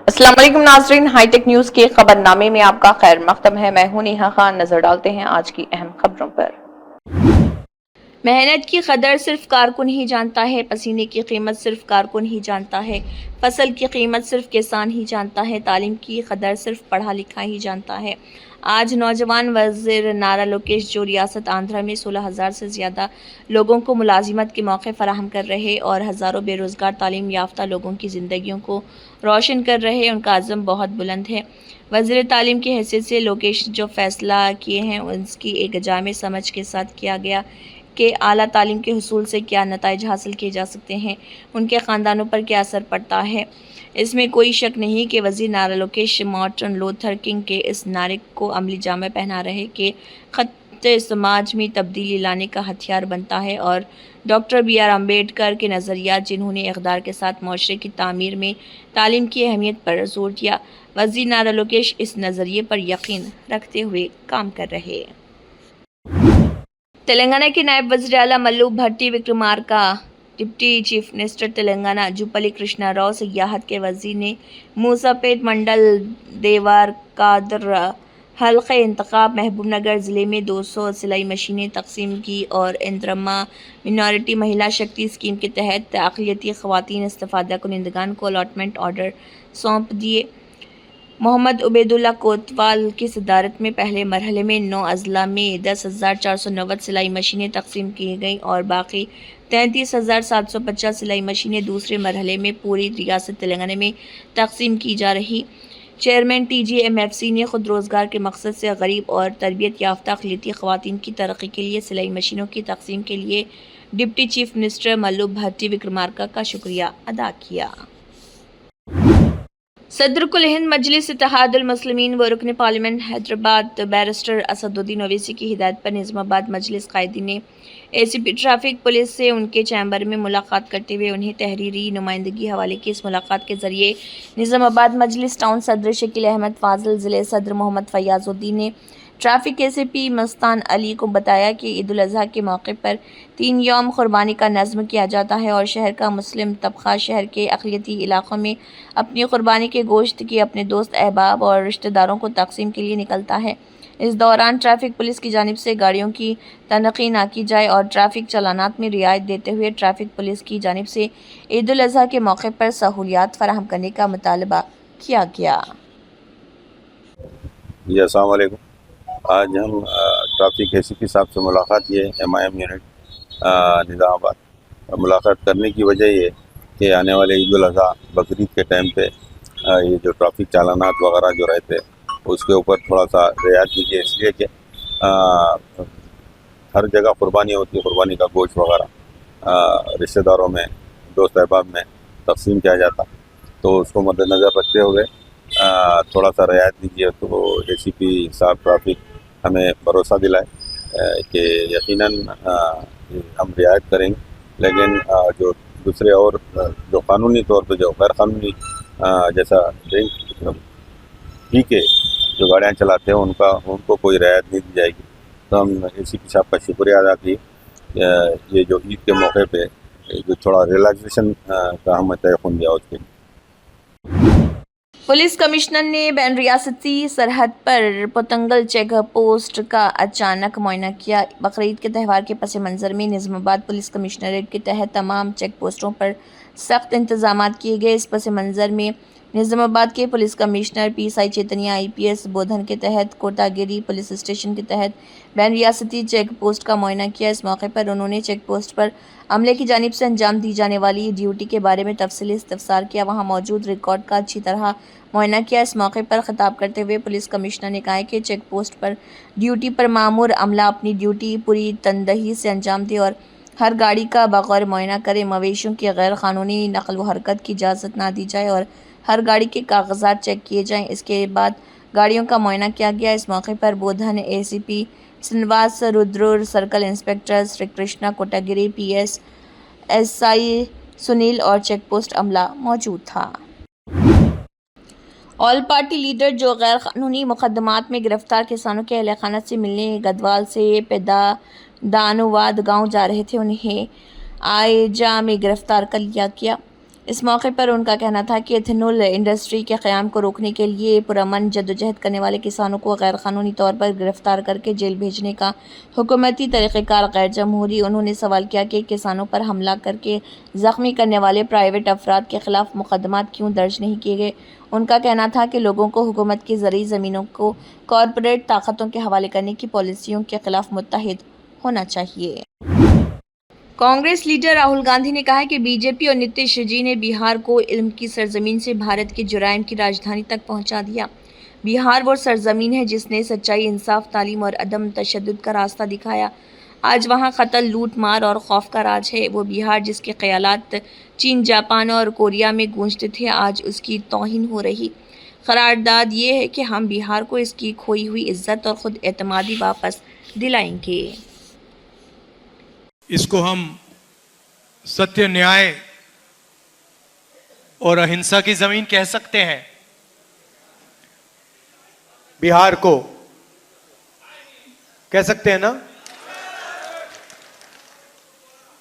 अस्सलाम वालेकुम नाज़रीन, हाईटेक न्यूज़ के खबरनामे में आपका खैर मक़दम है। मैं हूं नेहा खान। नजर डालते हैं आज की अहम खबरों पर। मेहनत की कदर सिर्फ कारकुन ही जानता है, पसीने की कीमत सिर्फ कारकुन ही जानता है, फसल की कीमत सिर्फ किसान ही जानता है, तालीम की कदर सिर्फ पढ़ा लिखा ही जानता है। आज नौजवान वज़ीर नारा लोकेश जो रियासत आंध्रा में 16,000 से ज़्यादा लोगों को मुलाजिमत के मौके फराहम कर रहे और हज़ारों बेरोज़गार तालीम याफ्ता लोगों की ज़िंदगियों को रोशन कर रहे, उनका अज़्म बहुत बुलंद है। वज़ीर तालीम की हैसियत से लोकेश जो फ़ैसला किए हैं उसकी एक जामे समझ के साथ किया गया कि आला तालीम के हुसूल से क्या नताइज हासिल किए जा सकते हैं, उनके ख़ानदानों पर क्या असर पड़ता है। इसमें कोई शक नहीं कि वज़ीर नारा लोकेश मार्टिन लूथर किंग के इस नारे को अमली जामे पहना रहे कि ख़त्ते समाज में तब्दीली लाने का हथियार बनता है, और डॉक्टर B.R. अम्बेडकर के नज़रियात जिन्होंने इक़्तिदार के साथ मुआशरे की तामीर में तालीम की अहमियत पर ज़ोर दिया, वज़ीर नारा लोकेश इस नज़रिए पर यकीन रखते हुए काम कर रहे हैं। तेलंगाना के नायब वज़ीर आला Mallu Bhatti Vikramarka, deputy chief minister Telangana Jupally Krishnarao, सियाहत के वज़ीर ने मूसापेट मंडल देवरकादर हल्क़े इंतखाब महबूबनगर ज़िले में 200 सिलाई मशीनें तक़सीम की और इंद्रम्मा मिनॉरिटी महिला शक्ति स्कीम के तहत अक़लियती ख़वातीन इस्तिफ़ादा कुनिंदगान को अलॉटमेंट ऑर्डर सौंप दिए। मोहम्मद उबैदुल्ला कोतवाल की सदारत में पहले मरहले में 9 अज़ला में 10,490 सिलाई मशीनें तक़सीम की गईं और बाकी 33,750 सिलाई मशीनें दूसरे मरहले में पूरी रियासत तेलंगाना में तक़सीम की जा रही। चेयरमैन TGMFC ने खुद रोज़गार के मकसद से गरीब और तरबियत याफ्ता अक़लियती ख़वातीन की तरक्की के लिए सिलाई मशीनों की तक़सीम के लिए deputy chief minister Mallu Bhatti Vikramarka का शुक्रिया अदा किया। सदर कुल हिंद मजलिस इत्तेहादुल मुस्लिमीन व रुकन पार्लियामेंट हैदराबाद बैरिस्टर असदुद्दीन ओवैसी की हिदायत पर निज़ामाबाद मजलिस कायदीन ने ACP ट्रैफिक पुलिस से उनके चैम्बर में मुलाकात करते हुए उन्हें तहरीरी नुमाइंदगी हवाले की। इस मुलाकात के ज़रिए निज़ामाबाद मजलिस टाउन सदर शकील अहमद फाजिल, ज़िले सदर मोहम्मद फ़याज़ुद्दीन ने ट्रैफिक ACP मस्तान अली को बताया कि ईद उल अज़हा के मौके पर 3 यौम कुर्बानी का नज़्म किया जाता है और शहर का मुस्लिम तबक़ा शहर के अक़लियती इलाक़ों में अपनी कुर्बानी के गोश्त की अपने दोस्त अहबाब और रिश्तेदारों को तक़सीम के लिए निकलता है। इस दौरान ट्रैफिक पुलिस की जानिब से गाड़ियों की तनक़ी ना की जाए और ट्रैफिक चलानात में रियायत देते हुए ट्रैफिक पुलिस की जानिब से ईद उल अज़हा के मौके पर सहूलियात फ़राहम करने का मुतालबा किया गया। जी अस्सलाम वालेकुम। आज हम ट्रैफिक ACP साहब से मुलाकात ये MIM यूनिट निज़ामाबाद मुलाकात करने की वजह ये कि आने वाले ईद उल अज़हा बकरीद के टाइम पे ये जो ट्रैफिक चालानात वगैरह जो रहते उसके ऊपर थोड़ा सा रियायत दीजिए, इसलिए कि हर जगह कुर्बानी होती है, कुर्बानी का गोश्त वगैरह रिश्तेदारों में, दोस्त अहबाब में तक़सीम किया जाता, तो उसको मद्देनज़र रखते हुए थोड़ा सा रियायत दीजिए। तो ACP साहब ट्रैफिक हमें भरोसा दिलाए कि यकीनन हम रियायत करेंगे, लेकिन जो दूसरे और जो कानूनी तौर पे जो गैर कानूनी जैसा ड्रिंक पी के जो गाड़ियाँ चलाते हैं उनको कोई रियायत नहीं दी जाएगी। तो हम ACP साहब का शुक्रिया अदा की ये जो ईद के मौके पे जो थोड़ा रिलैक्सेशन का हमें तयक़ुन दिया उसके लिए। पुलिस कमिश्नर ने बैन रियासती सरहद पर पोतंगल चेक पोस्ट का अचानक मुआयना किया। बकरीद के त्यौहार के पस मंज़र में निज़ामाबाद पुलिस कमिश्नरेट के तहत तमाम चेक पोस्टों पर सख्त इंतजामात किए गए। इस पस मंज़र में निज़ामाबाद के police commissioner PSI Chaitanya IPS बोधन के तहत कोटागिरी पुलिस स्टेशन के तहत बैन रियासती चेक पोस्ट का मुआयना किया। इस मौके पर उन्होंने चेक पोस्ट पर अमले की जानिब से अंजाम दी जाने वाली ड्यूटी के बारे में तफसीली इस्तफसार किया, वहाँ मौजूद रिकॉर्ड का अच्छी तरह मुआयना किया। इस मौके पर खिताब करते हुए पुलिस कमिश्नर ने कहा कि चेक पोस्ट पर ड्यूटी पर मामूर अमला अपनी ड्यूटी पूरी तनदही से अंजाम दे और हर गाड़ी का बगौर मुआयना करे, मवेशियों की गैर कानूनी नकल व हरकत की इजाज़त ना दी जाए और हर गाड़ी के कागजात चेक किए जाएँ। इसके बाद गाड़ियों का मुआयना किया गया। इस मौके पर Bodhan ACP Srinivas Rudra, circle inspector Shri Krishna Kotagiri, PS SI Sunil और चेक पोस्ट अमला मौजूद था। ऑल पार्टी लीडर जो गैर कानूनी मुकदमात में गिरफ्तार किसानों के अहल खाना से मिलने गदवाल से दानुवाद गांव जा रहे थे, उन्हें आयजा में गिरफ्तार कर लिया गया। اس موقع پر ان کا کہنا تھا کہ ایتھنول انڈسٹری کے قیام کو روکنے کے لیے پرامن جدوجہد کرنے والے کسانوں کو غیر قانونی طور پر گرفتار کر کے جیل بھیجنے کا حکومتی طریقہ کار غیر جمہوری۔ انہوں نے سوال کیا کہ کسانوں پر حملہ کر کے زخمی کرنے والے پرائیویٹ افراد کے خلاف مقدمات کیوں درج نہیں کیے گئے۔ ان کا کہنا تھا کہ لوگوں کو حکومت کی زرعی زمینوں کو کارپوریٹ طاقتوں کے حوالے کرنے کی پالیسیوں کے خلاف متحد ہونا چاہیے۔ کانگریس لیڈر راہل گاندھی نے کہا ہے کہ بی جے پی اور نتیش جی نے بہار کو علم کی سرزمین سے بھارت کے جرائم کی راجدھانی تک پہنچا دیا۔ بہار وہ سرزمین ہے جس نے سچائی، انصاف، تعلیم اور عدم تشدد کا راستہ دکھایا۔ آج وہاں قتل، لوٹ مار اور خوف کا راج ہے۔ وہ بہار جس کے خیالات چین، جاپان اور کوریا میں گونجتے تھے، آج اس کی توہین ہو رہی۔ قرارداد یہ ہے کہ ہم بہار کو اس کی کھوئی ہوئی عزت اور خود اعتمادی واپس دلائیں گے۔ اس کو ہم ستیہ، نیائے اور اہنسا کی زمین کہہ سکتے ہیں۔ بہار کو کہہ سکتے ہیں نا؟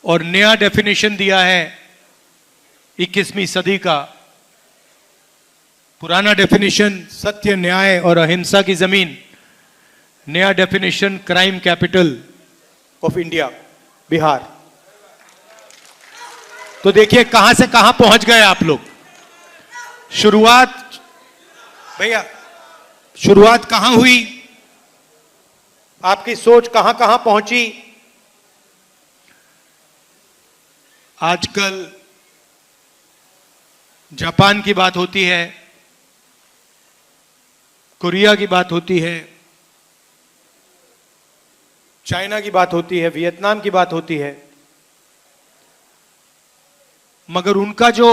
اور نیا ڈیفینیشن دیا ہے 21ویں صدی کا۔ پرانا ڈیفینیشن ستیہ، نیائے اور اہنسا کی زمین، نیا definition crime capital of India Bihar. تو دیکھیے کہاں سے کہاں پہنچ گئے آپ لوگ۔ شروعات کہاں ہوئی، آپ کی سوچ کہاں کہاں پہنچی۔ آج کل جاپان کی بات ہوتی ہے، کوریا کی بات ہوتی ہے، چائنا کی بات ہوتی ہے، ویتنام کی بات ہوتی ہے، مگر ان کا جو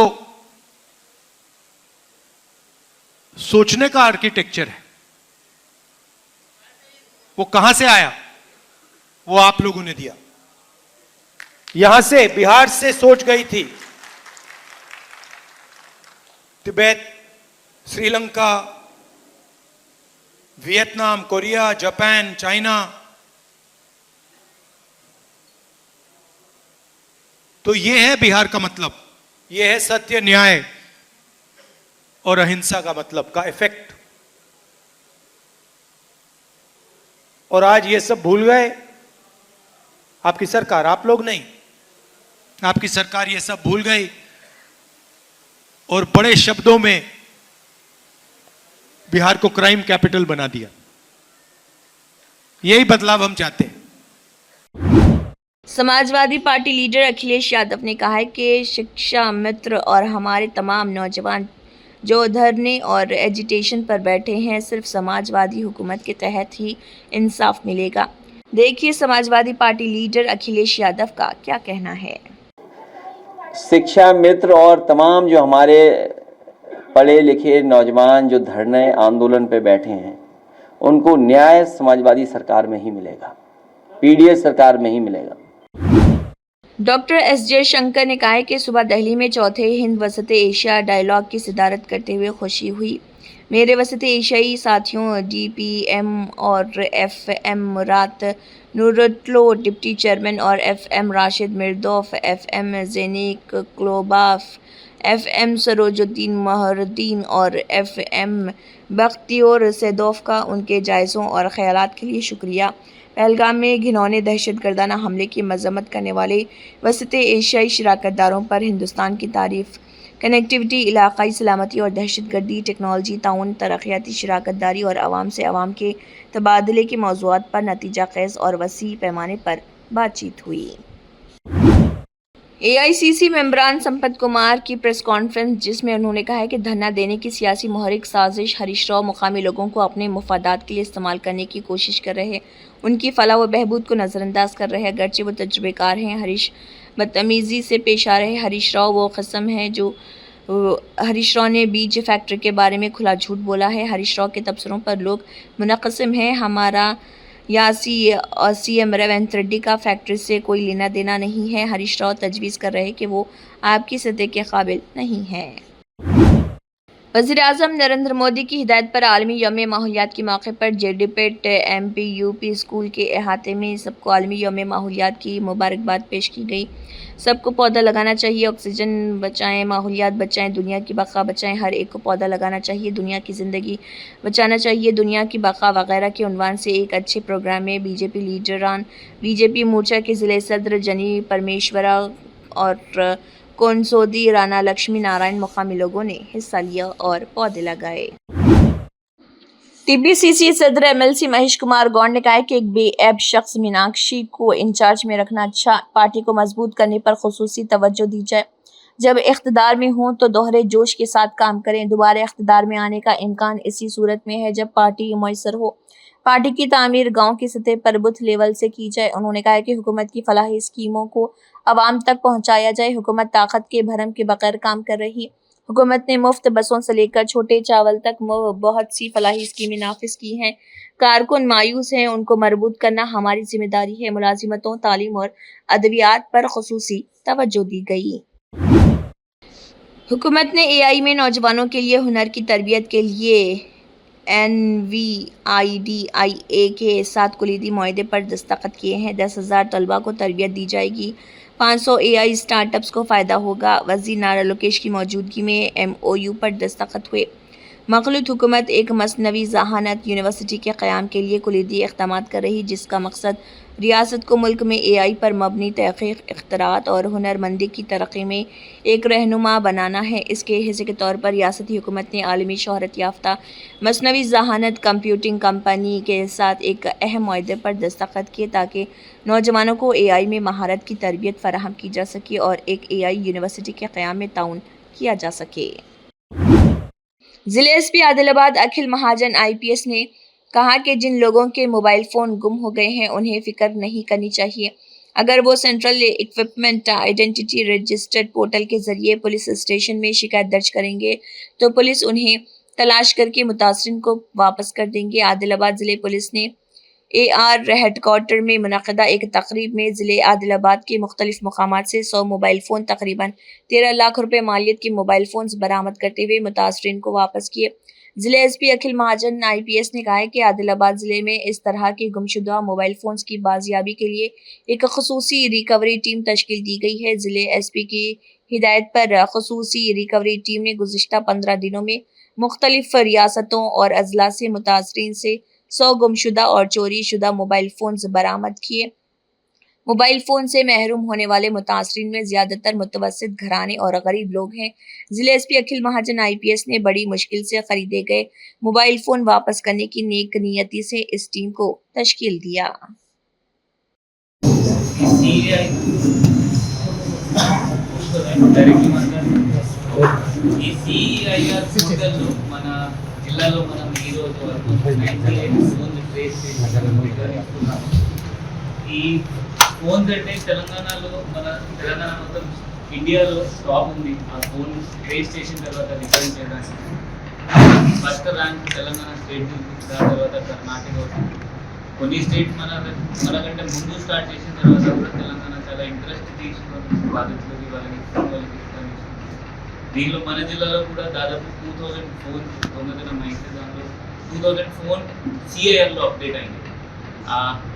سوچنے کا آرکیٹیکچر ہے وہ کہاں سے آیا؟ وہ آپ لوگوں نے دیا۔ یہاں سے، بہار سے سوچ گئی تھی۔ Tibet, Sri Lanka, Vietnam, Korea, Japan, China. تو یہ ہے بہار کا مطلب، یہ ہے ستیہ، نیائے اور اہنسا کا مطلب، کا ایفیکٹ۔ اور آج یہ سب بھول گئے آپ کی سرکار، آپ لوگ نہیں، آپ کی سرکار یہ سب بھول گئی اور بڑے شبدوں میں بہار کو کرائم کیپٹل بنا دیا۔ یہی بدلاؤ ہم چاہتے ہیں۔ سماجوادی پارٹی لیڈر اکھلیش یادو نے کہا ہے کہ شکشا متر اور ہمارے تمام نوجوان جو دھرنے اور ایجیٹیشن پر بیٹھے ہیں، صرف سماجوادی حکومت کے تحت ہی انصاف ملے گا۔ دیکھیے سماجوادی پارٹی لیڈر اکھلیش یادو کا کیا کہنا ہے۔ شکشا متر اور تمام جو ہمارے پڑھے لکھے نوجوان جو دھرنے آندولن پہ بیٹھے ہیں، ان کو نیائے سماجوادی سرکار میں ہی ملے گا، پی ڈی ایس سرکار میں ہی ملے گا۔ ڈاکٹر ایس جے شنکر نے کہا ہے کہ صبح دہلی میں چوتھے ہند وسط ایشیا ڈائیلاگ کی صدارت کرتے ہوئے خوشی ہوئی۔ میرے وسط ایشیائی ساتھیوں، ڈی پی ایم اور F M Murat Nurtleu deputy chairman اور F M Rashid Meredov, F M Zheenbek Kulubaev, F M Sirojiddin Muhriddin اور ایف ایم بختیور سیدوف کا ان کے جائزوں اور خیالات کے لیے شکریہ۔ پہلگام میں گھناؤنے دہشت گردانہ حملے کی مذمت کرنے والے وسط ایشیائی شراکت داروں پر ہندوستان کی تعریف۔ کنیکٹیوٹی، علاقائی سلامتی اور دہشت گردی، ٹیکنالوجی، تعاون، ترقیاتی شراکت داری اور عوام سے عوام کے تبادلے کے موضوعات پر نتیجہ خیز اور وسیع پیمانے پر بات چیت ہوئی۔ اے آئی سی سی ممبران سمپت کمار کی پریس کانفرنس، جس میں انہوں نے کہا ہے کہ دھرنا دینے کی سیاسی محرک سازش ہریش راؤ مقامی لوگوں کو اپنے مفادات کے لیے استعمال کرنے کی کوشش کر رہے ہیں، ان کی فلاح و بہبود کو نظر انداز کر رہے ہیں، اگرچہ وہ تجربے کار ہیں۔ ہریش بدتمیزی سے پیش آ رہے۔ ہریش راؤ وہ قسم ہے جو ہریش راؤ نے بیج فیکٹری کے بارے میں کھلا جھوٹ بولا ہے۔ ہریش راؤ کے تبصروں پر لوگ منقسم ہیں۔ ہمارا یا سی ایم ریونت ریڈی کا فیکٹری سے کوئی لینا دینا نہیں ہے۔ ہریش راؤ تجویز کر رہے کہ وہ آپ کی سطح کے قابل نہیں ہے۔ वज़ीर-ए-आज़म नरेंद्र मोदी की हिदायत पर आलमी यौम माहौलियात के मौके पर जेडीपेट MP-UP स्कूल के अहाते में सबको आलमी यौम माहौलियात की मुबारकबाद पेश की गई। सबको पौधा लगाना चाहिए, ऑक्सीजन बचाएं, माहौलियात बचाएं, दुनिया की बका बचाएं, हर एक को पौधा लगाना चाहिए, दुनिया की ज़िंदगी बचाना चाहिए, दुनिया की बका वगैरह के उन्वान से एक अच्छे प्रोग्राम में बीजेपी लीडरान, बीजेपी मोर्चा के ज़िले सदर जनी परमेश्वरा और कोनसोदी राणा लक्ष्मी नारायण मुकामी लोगों ने हिस्सा लिया और पौधे लगाए। टीपीसीसी सदर MLC महेश कुमार गौड़ ने कहा है कि एक बेऐब शख्स मीनाक्षी को इंचार्ज में रखना अच्छा, पार्टी को मजबूत करने पर खुसूसी तवज्जो दी जाए। जब इख्तिदार में हों तो दोहरे जोश के साथ काम करें। दोबारा इख्तिदार में आने का इम्कान इसी सूरत में है जब पार्टी मुयस्सर हो। पार्टी की तामीर गांव की सतह पर बूथ लेवल से की जाए। उन्होंने कहा कि हुकूमत की फलाही स्कीमों को अवाम तक पहुंचाया जाए। हुकूमत ताकत के भरम के बगैर काम कर रही। हुकूमत ने मुफ्त बसों से लेकर छोटे चावल तक बहुत सी फलाही स्कीमें नाफिज की हैं। कारकुन मायूस हैं, उनको मरबूत करना हमारी जिम्मेदारी है। मुलाजिमतों, तालीम और अदवियात पर खुसूसी तवज्जो दी गई। हुकूमत ने AI में नौजवानों के लिए हुनर की तरबियत के लिए NVIDIA के 7 कुलीदी मुआहदे पर दस्तखत किए हैं। 10,000 तलबा को तरबियत दी जाएगी। 500 AI स्टार्टअप्स को फ़ायदा होगा। वज़ीर नारा लोकेश की मौजूदगी में MOU पर दस्तखत हुए। मखलूत हुकूमत एक मसनवी ज़हानत यूनिवर्सिटी के क़याम के लिए कुलीदी इक़दामात कर रही, जिसका मकसद रियासत को मुल्क में AI पर मबनी तहक़ीक़, इख्तिराअत और हुनरमंदी की तरक्की में एक रहनुमा बनाना है। इसके हिस्से के तौर पर रियासती हुकूमत ने आलमी शोहरत याफ्ता मसनवी ज़हानत कंप्यूटिंग कंपनी के साथ एक अहम मुआहदे पर दस्तखत किए ताकि नौजवानों को AI में महारत की तरबियत फराहम की जा सके और एक AI यूनिवर्सिटी के क़याम में ताउन किया जा सके। ज़िले SP आदिलाबाद अखिल महाजन IPS ने कहा कि जिन लोगों के मोबाइल फ़ोन गुम हो गए हैं उन्हें फ़िक्र नहीं करनी चाहिए। अगर वो central equipment identity registered portal के ज़रिए पुलिस स्टेशन में शिकायत दर्ज करेंगे तो पुलिस उन्हें तलाश करके मुतासरिन को वापस कर देंगे। आदिलाबाद ज़िले पुलिस ने AR हेडक्वार्टर में मुनक़दा एक तकरीब में ज़िले आदिलाबाद के मुख्तलिफ मकामात से 100 मोबाइल फ़ोन तकरीबन 13 लाख रुपए मालियत के मोबाइल फ़ोन्स बरामद करते हुए मुतासरिन को वापस किए। ज़िले SP अखिल महाजन IPS ने कहा है कि आदिलाबाद ज़िले में इस तरह के गुमशुदा मोबाइल फ़ोन्स की बाजियाबी के लिए एक खुसूसी रिकवरी टीम तश्कील दी गई है। ज़िले SP की हिदायत पर खुसूसी रिकवरी टीम ने गुज़िश्ता 15 दिनों में मुख्तलिफ रियासतों और अजला से मुतासरीन से 100 गुमशुदा और चोरी शुदा मोबाइल फ़ोन्स बरामद किए। मोबाइल फ़ोन से महरूम होने वाले मुतासरीन में ज़्यादातर मुतवस्सित घराने और गरीब लोग हैं। ज़िले SP अखिल महाजन IPS ने बड़ी मुश्किल से ख़रीदे गए मोबाइल फ़ोन वापस करने की नेक नियति से इस टीम को तश्कील दिया। జిల్లాలో మనం ఈ రోజు వరకు 98 ఫోన్ ట్రేస్ ఈ ఫోన్స్ అంటే తెలంగాణలో తెలంగాణ మొత్తం ఇండియాలో టాప్ ఉంది. ఆ ఫోన్ ట్రేస్ చేసిన తర్వాత రికవరీ చేయడానికి ఫస్ట్ ర్యాంక్ తెలంగాణ స్టేట్, దాని తర్వాత కర్ణాటక, కొన్ని స్టేట్ మనకంటే ముందు స్టార్ట్ చేసిన తర్వాత కూడా తెలంగాణ చాలా ఇంట్రెస్ట్ తీసుకుని బాధితులకి వాళ్ళకి దీనిలో మన జిల్లాలో కూడా దాదాపు 2000 ఫోన్ దొంగతనం అయితే దాంట్లో 2000 ఫోన్ CIRలో అప్డేట్ అయింది.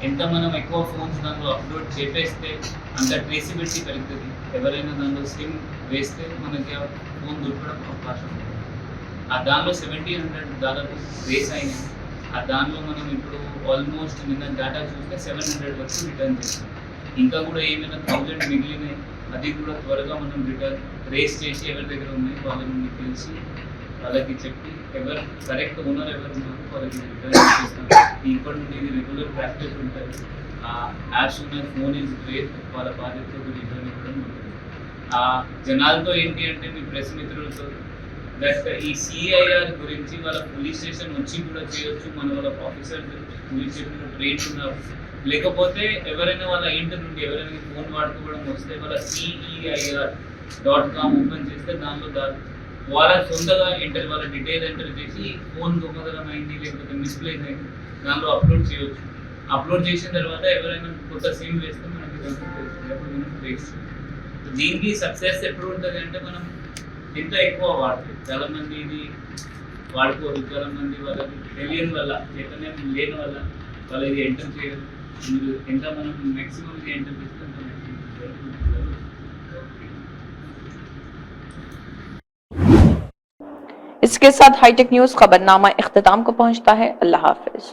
ఎంత మనం ఎక్కువ ఫోన్స్ దాంట్లో అప్లోడ్ చేపేస్తే అంత ట్రేసిబిలిటీ పెరుగుతుంది. ఎవరైనా దాంట్లో సిమ్ వేస్తే మనకి ఆ ఫోన్ దొరకడం అవకాశం ఉంది. దానిలో 1700 దాదాపు ట్రేస్ అయినాయి. దానిలో మనం ఇప్పుడు ఆల్మోస్ట్ నిన్న డేటా చూస్తే 700 వరకు రిటర్న్ చేస్తాం. ఇంకా కూడా ఏమైనా 1000 మిగిలినాయి, అది కూడా త్వరగా మనం ట్రేస్ చేసి ఎవరి దగ్గర ఉన్నాయి వాళ్ళని పిలిచి వాళ్ళకి చెప్పి ఎవరు కరెక్ట్ ఓనర్ ఎవరు ఉన్నారో వాళ్ళకి రిటర్న్ చేస్తాం. ఇప్పటి నుండి ఇది రెగ్యులర్ ప్రాక్టీస్ ఉంటుంది. As soon as phone is great వాళ్ళ బాధ్యతతో రిటర్న్ ఇవ్వడం ఉంటుంది. జనాలతో ఏంటి అంటే మీ ప్రెస్ మిత్రులతో దట్ ఈ CIR గురించి వాళ్ళ పోలీస్ స్టేషన్ వచ్చి కూడా చేయొచ్చు. మన వాళ్ళ ఆఫీసర్ పోలీస్ స్టేషన్లో ట్రైన్ ఉన్నారు. లేకపోతే ఎవరైనా వాళ్ళ ఇంటి నుండి ఎవరైనా ఫోన్ వాడుకోవడం వస్తే వాళ్ళ CEIR.com ఓపెన్ చేస్తే దానిలో వాళ్ళ సొంతగా వాళ్ళ డీటెయిల్ ఎంటర్ చేసి ఫోన్ దొంగతనం అయింది లేకపోతే మిస్ప్లేస్ అయింది దానిలో అప్లోడ్ చేయవచ్చు. అప్లోడ్ చేసిన తర్వాత ఎవరైనా కొత్త సిమ్ వేస్తే మనకి తెలుస్తుంది. అప్పుడు మనం ట్రేస్ దీనికి సక్సెస్ ఎప్పుడు ఉంటుంది అంటే మనం ఎంత ఎక్కువ వాడతారు. చాలా మంది ఇది వాడుకోరు, చాలా మంది వాళ్ళకి తెలియని వల్ల, చైతన్యం లేని వల్ల వాళ్ళు ఇది ఎంటర్ చేయరు. మీరు ఎంత మనం మ్యాక్సిమం ఎంటర్ చేస్తే అంత మ్యాక్సిమం. इसके साथ हाईटेक न्यूज़ खबरनामा इख्तिताम को पहुंचता है। अल्लाह हाफिज।